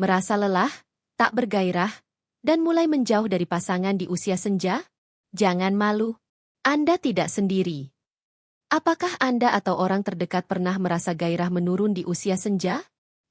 Merasa lelah, tak bergairah, dan mulai menjauh dari pasangan di usia senja? Jangan malu. Anda tidak sendiri. Apakah Anda atau orang terdekat pernah merasa gairah menurun di usia senja?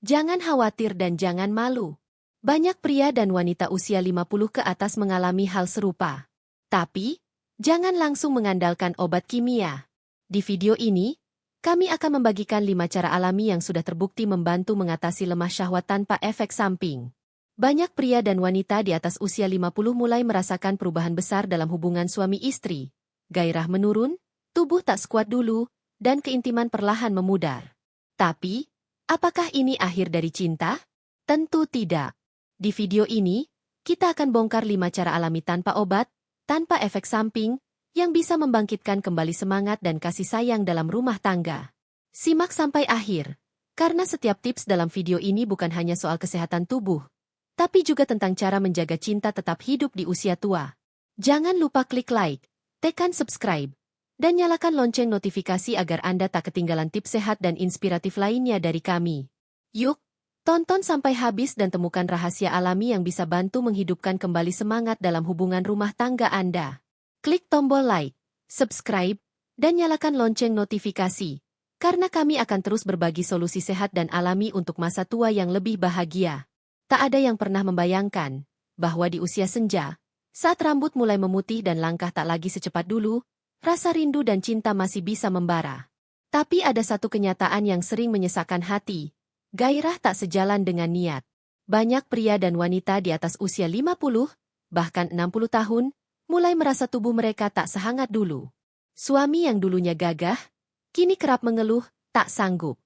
Jangan khawatir dan jangan malu. Banyak pria dan wanita usia 50 ke atas mengalami hal serupa. Tapi, jangan langsung mengandalkan obat kimia. Di video ini, kami akan membagikan 5 cara alami yang sudah terbukti membantu mengatasi lemah syahwat tanpa efek samping. Banyak pria dan wanita di atas usia 50 mulai merasakan perubahan besar dalam hubungan suami istri. Gairah menurun, tubuh tak sekuat dulu, dan keintiman perlahan memudar. Tapi, apakah ini akhir dari cinta? Tentu tidak. Di video ini, kita akan bongkar 5 cara alami tanpa obat, tanpa efek samping, yang bisa membangkitkan kembali semangat dan kasih sayang dalam rumah tangga. Simak sampai akhir, karena setiap tips dalam video ini bukan hanya soal kesehatan tubuh, tapi juga tentang cara menjaga cinta tetap hidup di usia tua. Jangan lupa klik like, tekan subscribe, dan nyalakan lonceng notifikasi agar Anda tak ketinggalan tips sehat dan inspiratif lainnya dari kami. Yuk, tonton sampai habis dan temukan rahasia alami yang bisa bantu menghidupkan kembali semangat dalam hubungan rumah tangga Anda. Klik tombol like, subscribe, dan nyalakan lonceng notifikasi, karena kami akan terus berbagi solusi sehat dan alami untuk masa tua yang lebih bahagia. Tak ada yang pernah membayangkan bahwa di usia senja, saat rambut mulai memutih dan langkah tak lagi secepat dulu, rasa rindu dan cinta masih bisa membara. Tapi ada satu kenyataan yang sering menyesakkan hati. Gairah tak sejalan dengan niat. Banyak pria dan wanita di atas usia 50, bahkan 60 tahun, mulai merasa tubuh mereka tak sehangat dulu. Suami yang dulunya gagah, kini kerap mengeluh, tak sanggup.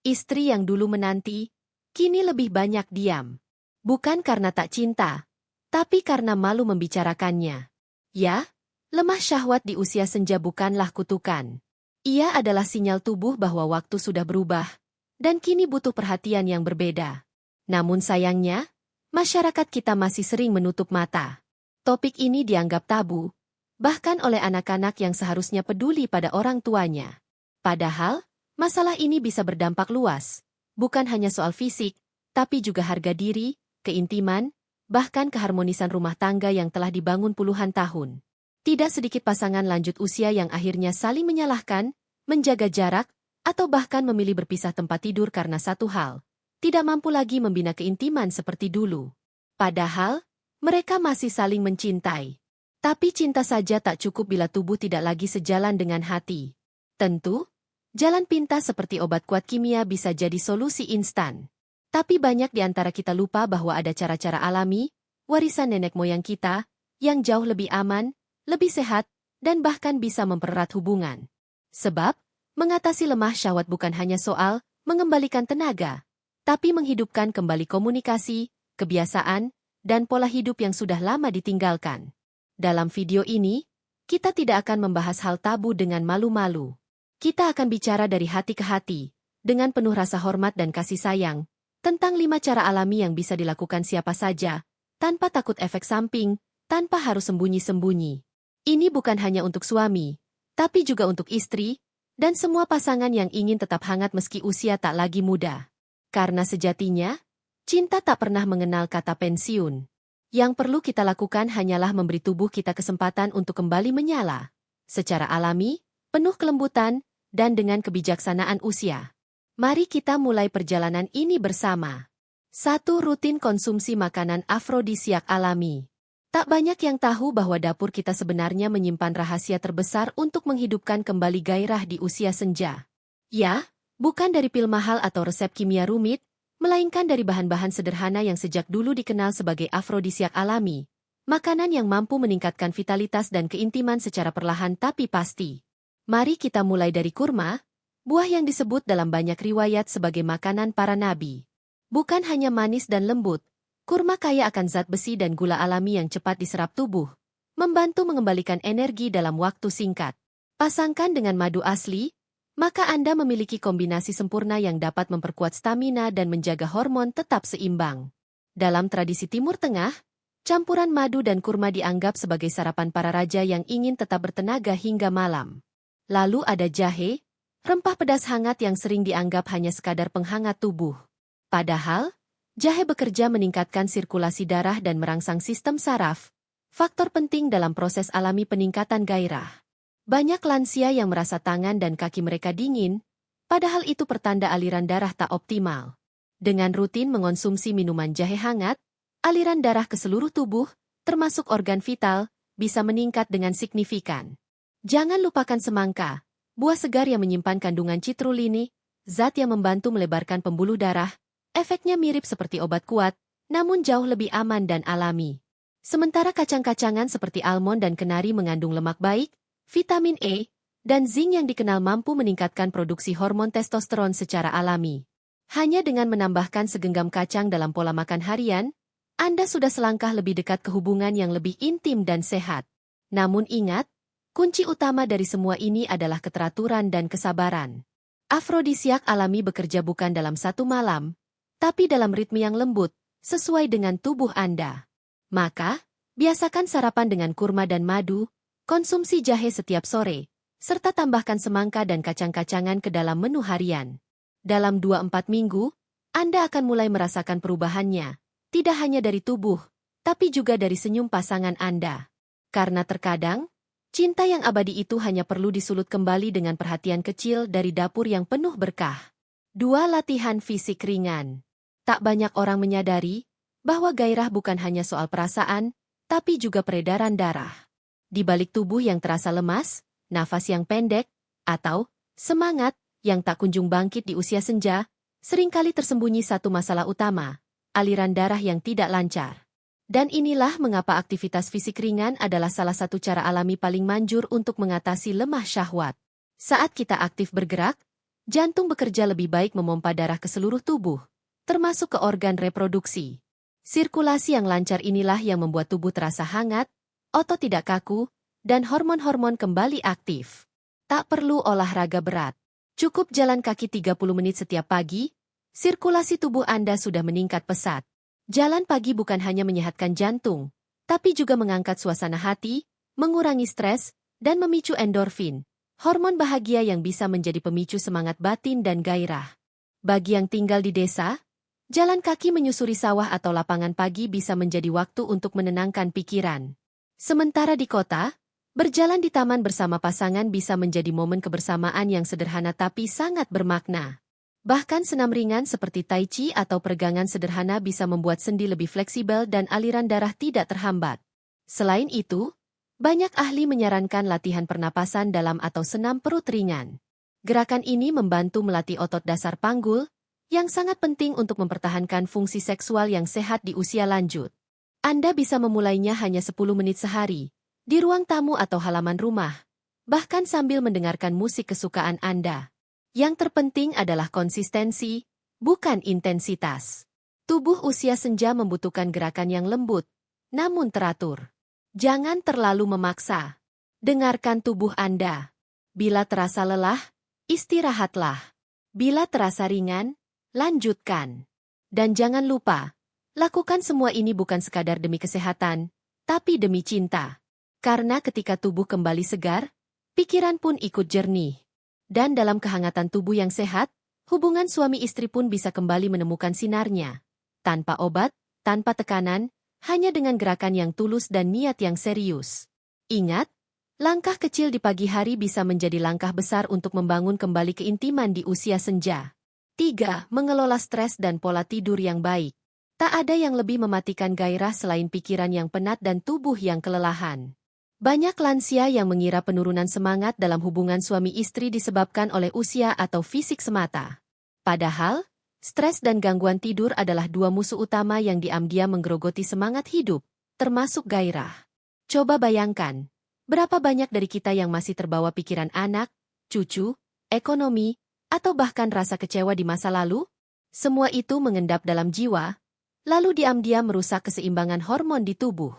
Istri yang dulu menanti, kini lebih banyak diam. Bukan karena tak cinta, tapi karena malu membicarakannya. Ya, lemah syahwat di usia senja bukanlah kutukan. Ia adalah sinyal tubuh bahwa waktu sudah berubah, dan kini butuh perhatian yang berbeda. Namun sayangnya, masyarakat kita masih sering menutup mata. Topik ini dianggap tabu, bahkan oleh anak-anak yang seharusnya peduli pada orang tuanya. Padahal, masalah ini bisa berdampak luas, bukan hanya soal fisik, tapi juga harga diri, keintiman, bahkan keharmonisan rumah tangga yang telah dibangun puluhan tahun. Tidak sedikit pasangan lanjut usia yang akhirnya saling menyalahkan, menjaga jarak, atau bahkan memilih berpisah tempat tidur karena satu hal, tidak mampu lagi membina keintiman seperti dulu. Padahal, mereka masih saling mencintai. Tapi cinta saja tak cukup bila tubuh tidak lagi sejalan dengan hati. Tentu, jalan pintas seperti obat kuat kimia bisa jadi solusi instan. Tapi banyak di antara kita lupa bahwa ada cara-cara alami, warisan nenek moyang kita, yang jauh lebih aman, lebih sehat, dan bahkan bisa mempererat hubungan. Sebab, mengatasi lemah syahwat bukan hanya soal mengembalikan tenaga, tapi menghidupkan kembali komunikasi, kebiasaan, dan pola hidup yang sudah lama ditinggalkan. Dalam video ini, kita tidak akan membahas hal tabu dengan malu-malu. Kita akan bicara dari hati ke hati, dengan penuh rasa hormat dan kasih sayang, tentang 5 cara alami yang bisa dilakukan siapa saja, tanpa takut efek samping, tanpa harus sembunyi-sembunyi. Ini bukan hanya untuk suami, tapi juga untuk istri, dan semua pasangan yang ingin tetap hangat meski usia tak lagi muda. Karena sejatinya, cinta tak pernah mengenal kata pensiun. Yang perlu kita lakukan hanyalah memberi tubuh kita kesempatan untuk kembali menyala. Secara alami, penuh kelembutan, dan dengan kebijaksanaan usia. Mari kita mulai perjalanan ini bersama. 1. Rutin konsumsi makanan afrodisiak alami. Tak banyak yang tahu bahwa dapur kita sebenarnya menyimpan rahasia terbesar untuk menghidupkan kembali gairah di usia senja. Ya, bukan dari pil mahal atau resep kimia rumit, melainkan dari bahan-bahan sederhana yang sejak dulu dikenal sebagai afrodisiak alami. Makanan yang mampu meningkatkan vitalitas dan keintiman secara perlahan tapi pasti. Mari kita mulai dari kurma, buah yang disebut dalam banyak riwayat sebagai makanan para nabi. Bukan hanya manis dan lembut, kurma kaya akan zat besi dan gula alami yang cepat diserap tubuh, membantu mengembalikan energi dalam waktu singkat. Pasangkan dengan madu asli, maka Anda memiliki kombinasi sempurna yang dapat memperkuat stamina dan menjaga hormon tetap seimbang. Dalam tradisi Timur Tengah, campuran madu dan kurma dianggap sebagai sarapan para raja yang ingin tetap bertenaga hingga malam. Lalu ada jahe, rempah pedas hangat yang sering dianggap hanya sekadar penghangat tubuh. Padahal, Jahe bekerja meningkatkan sirkulasi darah dan merangsang sistem saraf, faktor penting dalam proses alami peningkatan gairah. Banyak lansia yang merasa tangan dan kaki mereka dingin, padahal itu pertanda aliran darah tak optimal. Dengan rutin mengonsumsi minuman jahe hangat, aliran darah ke seluruh tubuh, termasuk organ vital, bisa meningkat dengan signifikan. Jangan lupakan semangka, buah segar yang menyimpan kandungan citrulline, zat yang membantu melebarkan pembuluh darah. Efeknya mirip seperti obat kuat, namun jauh lebih aman dan alami. Sementara kacang-kacangan seperti almond dan kenari mengandung lemak baik, vitamin E, dan zinc yang dikenal mampu meningkatkan produksi hormon testosteron secara alami. Hanya dengan menambahkan segenggam kacang dalam pola makan harian, Anda sudah selangkah lebih dekat ke hubungan yang lebih intim dan sehat. Namun ingat, kunci utama dari semua ini adalah keteraturan dan kesabaran. Afrodisiak alami bekerja bukan dalam satu malam, tapi dalam ritme yang lembut, sesuai dengan tubuh Anda. Maka, biasakan sarapan dengan kurma dan madu, konsumsi jahe setiap sore, serta tambahkan semangka dan kacang-kacangan ke dalam menu harian. Dalam 2-4 minggu, Anda akan mulai merasakan perubahannya, tidak hanya dari tubuh, tapi juga dari senyum pasangan Anda. Karena terkadang, cinta yang abadi itu hanya perlu disulut kembali dengan perhatian kecil dari dapur yang penuh berkah. 2. Latihan fisik ringan. Tak banyak orang menyadari bahwa gairah bukan hanya soal perasaan, tapi juga peredaran darah. Di balik tubuh yang terasa lemas, nafas yang pendek, atau semangat yang tak kunjung bangkit di usia senja, seringkali tersembunyi satu masalah utama, aliran darah yang tidak lancar. Dan inilah mengapa aktivitas fisik ringan adalah salah satu cara alami paling manjur untuk mengatasi lemah syahwat. Saat kita aktif bergerak, jantung bekerja lebih baik memompa darah ke seluruh tubuh, termasuk ke organ reproduksi. Sirkulasi yang lancar inilah yang membuat tubuh terasa hangat, otot tidak kaku, dan hormon-hormon kembali aktif. Tak perlu olahraga berat. Cukup jalan kaki 30 menit setiap pagi, sirkulasi tubuh Anda sudah meningkat pesat. Jalan pagi bukan hanya menyehatkan jantung, tapi juga mengangkat suasana hati, mengurangi stres, dan memicu endorfin, hormon bahagia yang bisa menjadi pemicu semangat batin dan gairah. Bagi yang tinggal di desa, jalan kaki menyusuri sawah atau lapangan pagi bisa menjadi waktu untuk menenangkan pikiran. Sementara di kota, berjalan di taman bersama pasangan bisa menjadi momen kebersamaan yang sederhana tapi sangat bermakna. Bahkan senam ringan seperti tai chi atau peregangan sederhana bisa membuat sendi lebih fleksibel dan aliran darah tidak terhambat. Selain itu, banyak ahli menyarankan latihan pernapasan dalam atau senam perut ringan. Gerakan ini membantu melatih otot dasar panggul, yang sangat penting untuk mempertahankan fungsi seksual yang sehat di usia lanjut. Anda bisa memulainya hanya 10 menit sehari, di ruang tamu atau halaman rumah, bahkan sambil mendengarkan musik kesukaan Anda. Yang terpenting adalah konsistensi, bukan intensitas. Tubuh usia senja membutuhkan gerakan yang lembut, namun teratur. Jangan terlalu memaksa. Dengarkan tubuh Anda. Bila terasa lelah, istirahatlah. Bila terasa ringan, lanjutkan. Dan jangan lupa, lakukan semua ini bukan sekadar demi kesehatan, tapi demi cinta. Karena ketika tubuh kembali segar, pikiran pun ikut jernih. Dan dalam kehangatan tubuh yang sehat, hubungan suami istri pun bisa kembali menemukan sinarnya. Tanpa obat, tanpa tekanan, hanya dengan gerakan yang tulus dan niat yang serius. Ingat, langkah kecil di pagi hari bisa menjadi langkah besar untuk membangun kembali keintiman di usia senja. 3. Mengelola stres dan pola tidur yang baik. Tak ada yang lebih mematikan gairah selain pikiran yang penat dan tubuh yang kelelahan. Banyak lansia yang mengira penurunan semangat dalam hubungan suami istri disebabkan oleh usia atau fisik semata. Padahal, stres dan gangguan tidur adalah dua musuh utama yang diam-diam menggerogoti semangat hidup, termasuk gairah. Coba bayangkan, berapa banyak dari kita yang masih terbawa pikiran anak, cucu, ekonomi, atau bahkan rasa kecewa di masa lalu? Semua itu mengendap dalam jiwa, lalu diam-diam merusak keseimbangan hormon di tubuh.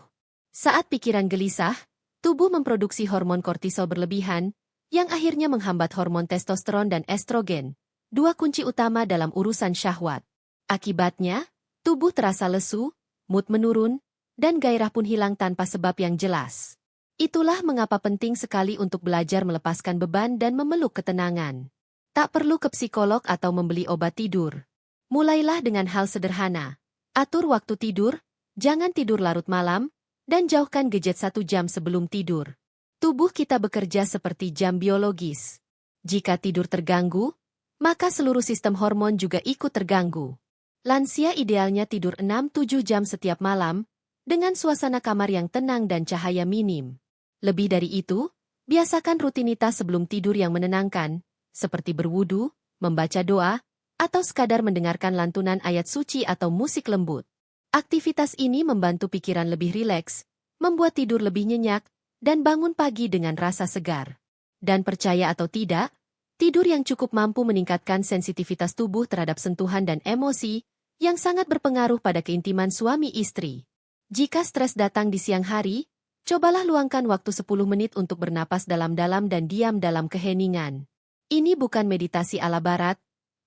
Saat pikiran gelisah, tubuh memproduksi hormon kortisol berlebihan, yang akhirnya menghambat hormon testosteron dan estrogen, dua kunci utama dalam urusan syahwat. Akibatnya, tubuh terasa lesu, mood menurun, dan gairah pun hilang tanpa sebab yang jelas. Itulah mengapa penting sekali untuk belajar melepaskan beban dan memeluk ketenangan. Tak perlu ke psikolog atau membeli obat tidur. Mulailah dengan hal sederhana, Atur waktu tidur, jangan tidur larut malam, dan jauhkan gadget 1 jam sebelum tidur. Tubuh kita bekerja seperti jam biologis. Jika tidur terganggu, maka seluruh sistem hormon juga ikut terganggu. Lansia idealnya tidur 6-7 jam setiap malam, dengan suasana kamar yang tenang dan cahaya minim. Lebih dari itu, biasakan rutinitas sebelum tidur yang menenangkan, seperti berwudu, membaca doa, atau sekadar mendengarkan lantunan ayat suci atau musik lembut. Aktivitas ini membantu pikiran lebih rileks, membuat tidur lebih nyenyak, dan bangun pagi dengan rasa segar. Dan percaya atau tidak, tidur yang cukup mampu meningkatkan sensitivitas tubuh terhadap sentuhan dan emosi, yang sangat berpengaruh pada keintiman suami istri. Jika stres datang di siang hari, cobalah luangkan waktu 10 menit untuk bernapas dalam-dalam dan diam dalam keheningan. Ini bukan meditasi ala barat,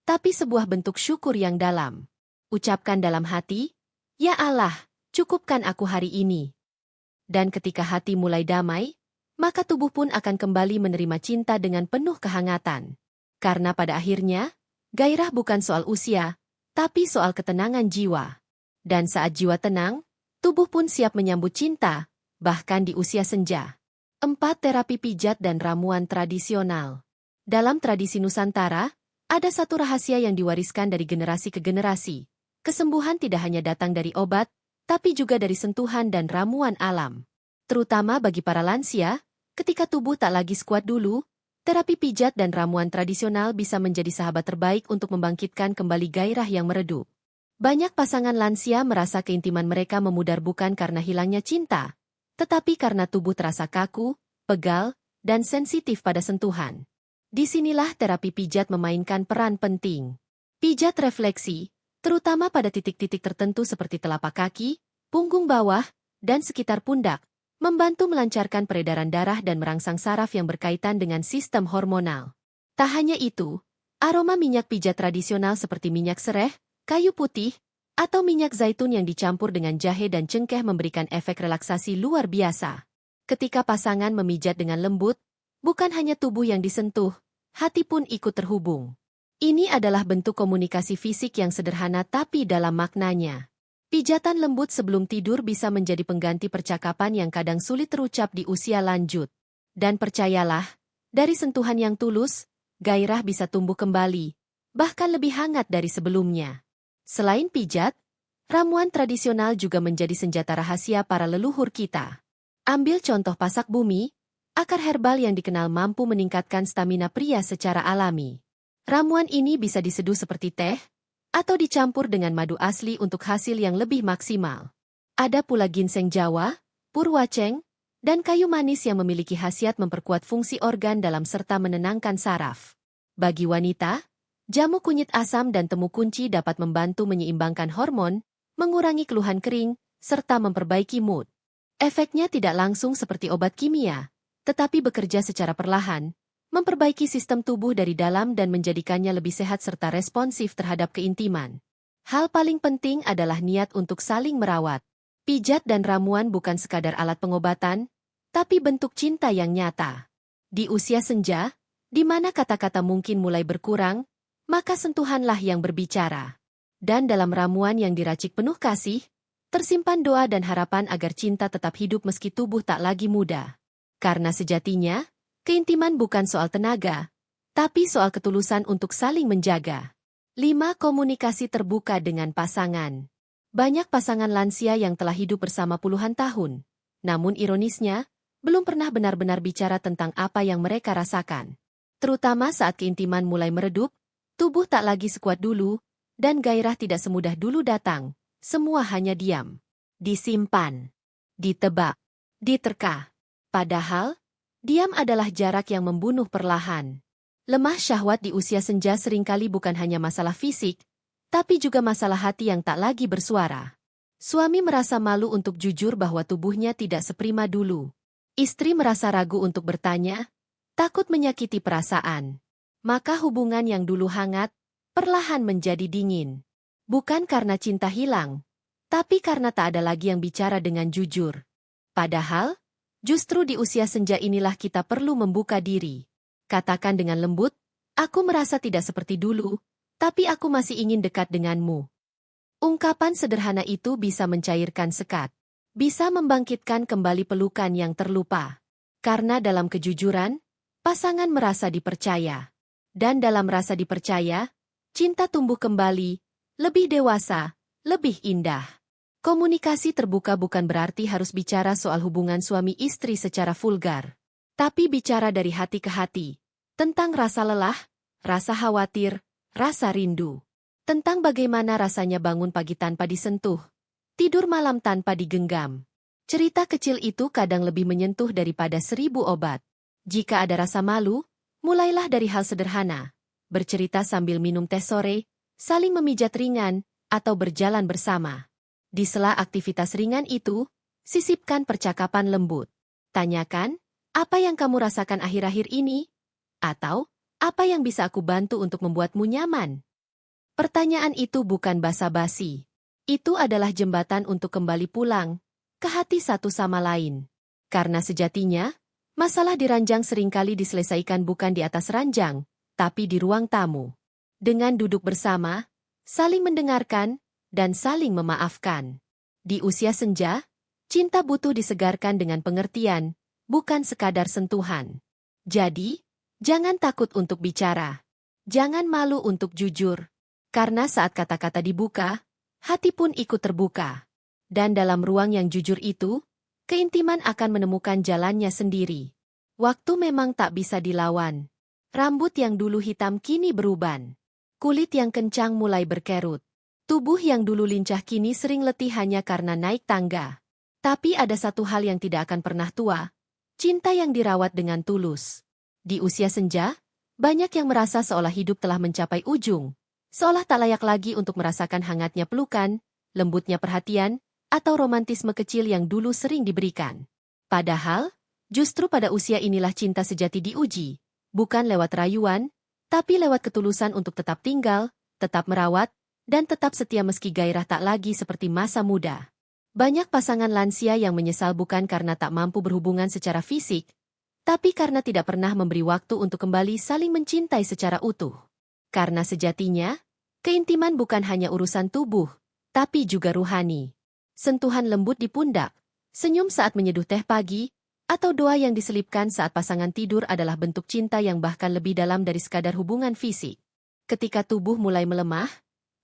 tapi sebuah bentuk syukur yang dalam. Ucapkan dalam hati, "Ya Allah, cukupkan aku hari ini." Dan ketika hati mulai damai, maka tubuh pun akan kembali menerima cinta dengan penuh kehangatan. Karena pada akhirnya, gairah bukan soal usia, tapi soal ketenangan jiwa. Dan saat jiwa tenang, tubuh pun siap menyambut cinta, bahkan di usia senja. 4. Terapi pijat dan ramuan tradisional. Dalam tradisi Nusantara, ada satu rahasia yang diwariskan dari generasi ke generasi. Kesembuhan tidak hanya datang dari obat, tapi juga dari sentuhan dan ramuan alam. Terutama bagi para lansia, ketika tubuh tak lagi sekuat dulu, terapi pijat dan ramuan tradisional bisa menjadi sahabat terbaik untuk membangkitkan kembali gairah yang meredup. Banyak pasangan lansia merasa keintiman mereka memudar bukan karena hilangnya cinta, tetapi karena tubuh terasa kaku, pegal, dan sensitif pada sentuhan. Disinilah terapi pijat memainkan peran penting. Pijat refleksi, terutama pada titik-titik tertentu seperti telapak kaki, punggung bawah, dan sekitar pundak, membantu melancarkan peredaran darah dan merangsang saraf yang berkaitan dengan sistem hormonal. Tak hanya itu, aroma minyak pijat tradisional seperti minyak sereh, kayu putih, atau minyak zaitun yang dicampur dengan jahe dan cengkeh memberikan efek relaksasi luar biasa. Ketika pasangan memijat dengan lembut, bukan hanya tubuh yang disentuh, hati pun ikut terhubung. Ini adalah bentuk komunikasi fisik yang sederhana tapi dalam maknanya. Pijatan lembut sebelum tidur bisa menjadi pengganti percakapan yang kadang sulit terucap di usia lanjut. Dan percayalah, dari sentuhan yang tulus, gairah bisa tumbuh kembali, bahkan lebih hangat dari sebelumnya. Selain pijat, ramuan tradisional juga menjadi senjata rahasia para leluhur kita. Ambil contoh pasak bumi, akar herbal yang dikenal mampu meningkatkan stamina pria secara alami. Ramuan ini bisa diseduh seperti teh, atau dicampur dengan madu asli untuk hasil yang lebih maksimal. Ada pula ginseng Jawa, purwaceng, dan kayu manis yang memiliki khasiat memperkuat fungsi organ dalam serta menenangkan saraf. Bagi wanita, jamu kunyit asam dan temu kunci dapat membantu menyeimbangkan hormon, mengurangi keluhan kering, serta memperbaiki mood. Efeknya tidak langsung seperti obat kimia, tetapi bekerja secara perlahan, memperbaiki sistem tubuh dari dalam dan menjadikannya lebih sehat serta responsif terhadap keintiman. Hal paling penting adalah niat untuk saling merawat. Pijat dan ramuan bukan sekadar alat pengobatan, tapi bentuk cinta yang nyata. Di usia senja, di mana kata-kata mungkin mulai berkurang, maka sentuhanlah yang berbicara. Dan dalam ramuan yang diracik penuh kasih, tersimpan doa dan harapan agar cinta tetap hidup meski tubuh tak lagi muda. Karena sejatinya, keintiman bukan soal tenaga, tapi soal ketulusan untuk saling menjaga. 5. Komunikasi terbuka dengan pasangan. Banyak pasangan lansia yang telah hidup bersama puluhan tahun, namun ironisnya, belum pernah benar-benar bicara tentang apa yang mereka rasakan. Terutama saat keintiman mulai meredup, tubuh tak lagi sekuat dulu, dan gairah tidak semudah dulu datang. Semua hanya diam, disimpan, ditebak, diterka. Padahal, diam adalah jarak yang membunuh perlahan. Lemah syahwat di usia senja seringkali bukan hanya masalah fisik, tapi juga masalah hati yang tak lagi bersuara. Suami merasa malu untuk jujur bahwa tubuhnya tidak seprima dulu. Istri merasa ragu untuk bertanya, takut menyakiti perasaan. Maka hubungan yang dulu hangat, perlahan menjadi dingin. Bukan karena cinta hilang, tapi karena tak ada lagi yang bicara dengan jujur. Padahal, justru di usia senja inilah kita perlu membuka diri. Katakan dengan lembut, aku merasa tidak seperti dulu, tapi aku masih ingin dekat denganmu. Ungkapan sederhana itu bisa mencairkan sekat, bisa membangkitkan kembali pelukan yang terlupa. Karena dalam kejujuran, pasangan merasa dipercaya. Dan dalam rasa dipercaya, cinta tumbuh kembali, lebih dewasa, lebih indah. Komunikasi terbuka bukan berarti harus bicara soal hubungan suami istri secara vulgar. Tapi bicara dari hati ke hati, tentang rasa lelah, rasa khawatir, rasa rindu. Tentang bagaimana rasanya bangun pagi tanpa disentuh, tidur malam tanpa digenggam. Cerita kecil itu kadang lebih menyentuh daripada 1000 obat. Jika ada rasa malu, mulailah dari hal sederhana. Bercerita sambil minum teh sore, saling memijat ringan, atau berjalan bersama. Di sela aktivitas ringan itu, sisipkan percakapan lembut. Tanyakan, apa yang kamu rasakan akhir-akhir ini? Atau, apa yang bisa aku bantu untuk membuatmu nyaman? Pertanyaan itu bukan basa-basi. Itu adalah jembatan untuk kembali pulang ke hati satu sama lain. Karena sejatinya, masalah di ranjang seringkali diselesaikan bukan di atas ranjang, tapi di ruang tamu. Dengan duduk bersama, saling mendengarkan, dan saling memaafkan. Di usia senja, cinta butuh disegarkan dengan pengertian, bukan sekadar sentuhan. Jadi, jangan takut untuk bicara. Jangan malu untuk jujur. Karena saat kata-kata dibuka, hati pun ikut terbuka. Dan dalam ruang yang jujur itu, keintiman akan menemukan jalannya sendiri. Waktu memang tak bisa dilawan. Rambut yang dulu hitam kini beruban. Kulit yang kencang mulai berkerut. Tubuh yang dulu lincah kini sering letih hanya karena naik tangga. Tapi ada satu hal yang tidak akan pernah tua, cinta yang dirawat dengan tulus. Di usia senja, banyak yang merasa seolah hidup telah mencapai ujung. Seolah tak layak lagi untuk merasakan hangatnya pelukan, lembutnya perhatian, atau romantisme kecil yang dulu sering diberikan. Padahal, justru pada usia inilah cinta sejati diuji, bukan lewat rayuan, tapi lewat ketulusan untuk tetap tinggal, tetap merawat, dan tetap setia meski gairah tak lagi seperti masa muda. Banyak pasangan lansia yang menyesal bukan karena tak mampu berhubungan secara fisik, tapi karena tidak pernah memberi waktu untuk kembali saling mencintai secara utuh. Karena sejatinya, keintiman bukan hanya urusan tubuh, tapi juga ruhani. Sentuhan lembut di pundak, senyum saat menyeduh teh pagi, atau doa yang diselipkan saat pasangan tidur adalah bentuk cinta yang bahkan lebih dalam dari sekadar hubungan fisik. Ketika tubuh mulai melemah,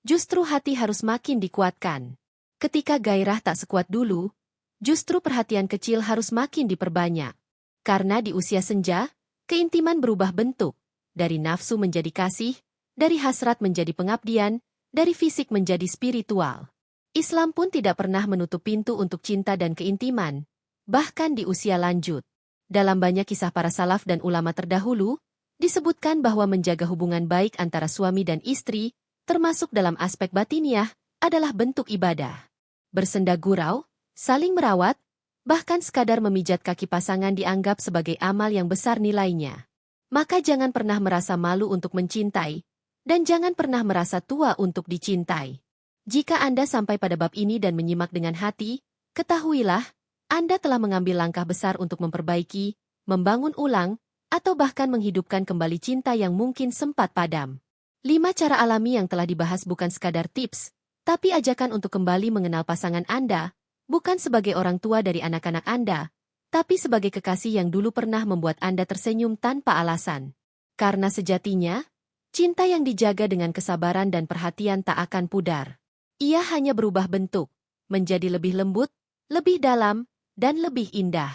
justru hati harus makin dikuatkan. Ketika gairah tak sekuat dulu, justru perhatian kecil harus makin diperbanyak. Karena di usia senja, keintiman berubah bentuk, dari nafsu menjadi kasih, dari hasrat menjadi pengabdian, dari fisik menjadi spiritual. Islam pun tidak pernah menutup pintu untuk cinta dan keintiman, bahkan di usia lanjut. Dalam banyak kisah para salaf dan ulama terdahulu, disebutkan bahwa menjaga hubungan baik antara suami dan istri, termasuk dalam aspek batiniah, adalah bentuk ibadah. Bersenda gurau, saling merawat, bahkan sekadar memijat kaki pasangan dianggap sebagai amal yang besar nilainya. Maka jangan pernah merasa malu untuk mencintai, dan jangan pernah merasa tua untuk dicintai. Jika Anda sampai pada bab ini dan menyimak dengan hati, ketahuilah, Anda telah mengambil langkah besar untuk memperbaiki, membangun ulang, atau bahkan menghidupkan kembali cinta yang mungkin sempat padam. 5 cara alami yang telah dibahas bukan sekadar tips, tapi ajakan untuk kembali mengenal pasangan Anda, bukan sebagai orang tua dari anak-anak Anda, tapi sebagai kekasih yang dulu pernah membuat Anda tersenyum tanpa alasan. Karena sejatinya, cinta yang dijaga dengan kesabaran dan perhatian tak akan pudar. Ia hanya berubah bentuk, menjadi lebih lembut, lebih dalam, dan lebih indah.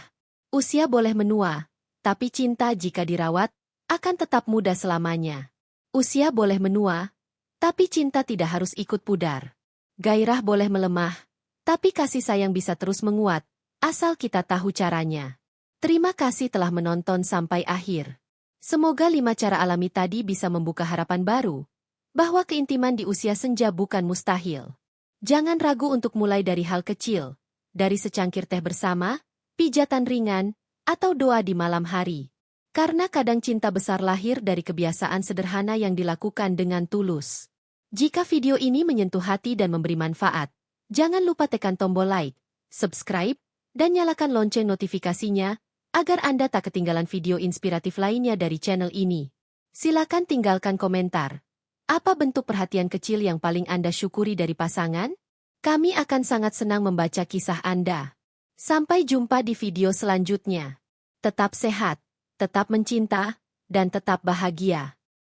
Usia boleh menua, tapi cinta jika dirawat, akan tetap muda selamanya. Usia boleh menua, tapi cinta tidak harus ikut pudar. Gairah boleh melemah, tapi kasih sayang bisa terus menguat, asal kita tahu caranya. Terima kasih telah menonton sampai akhir. Semoga 5 cara alami tadi bisa membuka harapan baru, bahwa keintiman di usia senja bukan mustahil. Jangan ragu untuk mulai dari hal kecil, dari secangkir teh bersama, pijatan ringan, atau doa di malam hari. Karena kadang cinta besar lahir dari kebiasaan sederhana yang dilakukan dengan tulus. Jika video ini menyentuh hati dan memberi manfaat, jangan lupa tekan tombol like, subscribe, dan nyalakan lonceng notifikasinya, agar Anda tak ketinggalan video inspiratif lainnya dari channel ini. Silakan tinggalkan komentar. Apa bentuk perhatian kecil yang paling Anda syukuri dari pasangan? Kami akan sangat senang membaca kisah Anda. Sampai jumpa di video selanjutnya. Tetap sehat, tetap mencinta, dan tetap bahagia.